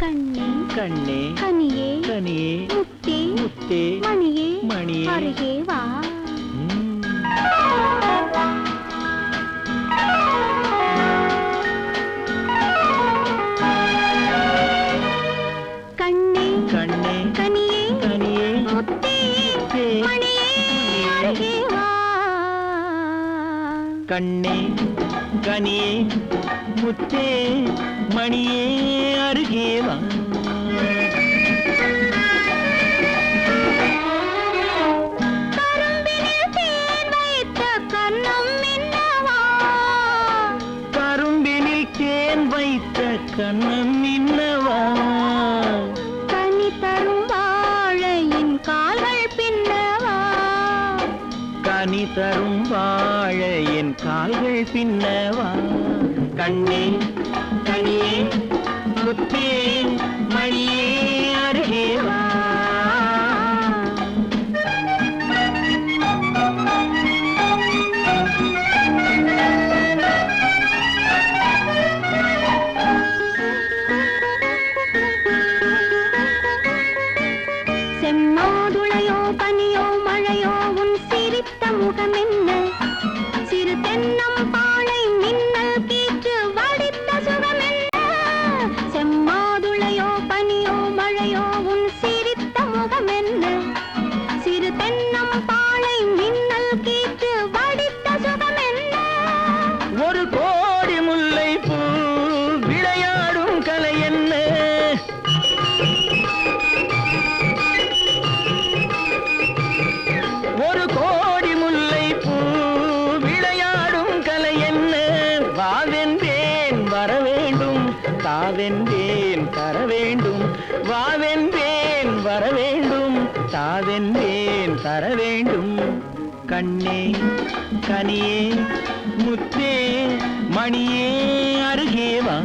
கண்ணே கண்ணே கனியே கனியே முத்தே முத்தே மணியே மணியே அருகே வா. கண்ணே கண்ணே கனியே கனியே முத்தே மணியே அருகே வா. கண்ணே கனியே முத்தே மணியே அருகே வா. கரும்பினில் தேன் வைத்த கன்னம் மின்னவா. கரும்பினில் தேன் வைத்த கண்ணம் இன்னவா. கனி தரும் வாழையின் கால்கள் பின்னவா. கனி தரும் வாழை என் கால்கள் பின்னவா. கண்ணே கனியே முத்தே மணியே அருகே வா. செம்மாதுளையோ பனியோ மழையோ உன் சிரித்த முகம் என்ன. சிறு தென்னம் பாளை மின்னல் கீற்று வடித்த சுகம் என்ன. செம்மாதுளையோ பனியோ மழையோ உன் சிரித்த முகம் என்ன. சிறு தென்னம் பாளை மின்னல் கீற்று வடித்த சுகம் என்ன. ஒரு கோடி முல்லை பூ விளையாடும் கலை என்ன. ஒரு கோடி முல்லை பூ விளையாடும் கலை என்ன. வாவென்றேன் வர வேண்டும் தாவென்றேன் தர வேண்டும். வாவென்றேன் வர வேண்டும் தாவென்றேன் தர வேண்டும். கண்ணே கனியே முத்தே மணியே அருகே வா.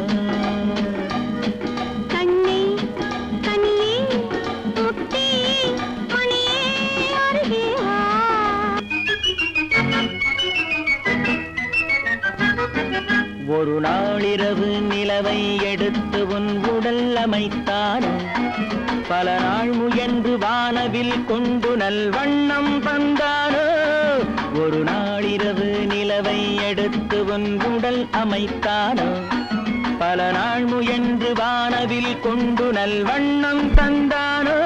கண்ணே கனியே முத்தே மணியே அருகே வா. ஒரு நாளிரவு நிலவை எடுத்து உன் உடல் அமைத்தானோ. பல நாள் முயன்று வானவில் கொண்டு நல்வண்ணம் தந்தானோ. ஒரு நாளிரவு நிலவை எடுத்து உன் உடல் அமைத்தானோ. பல நாள் முயன்று வானவில் கொண்டு நல்வண்ணம் தந்தானோ.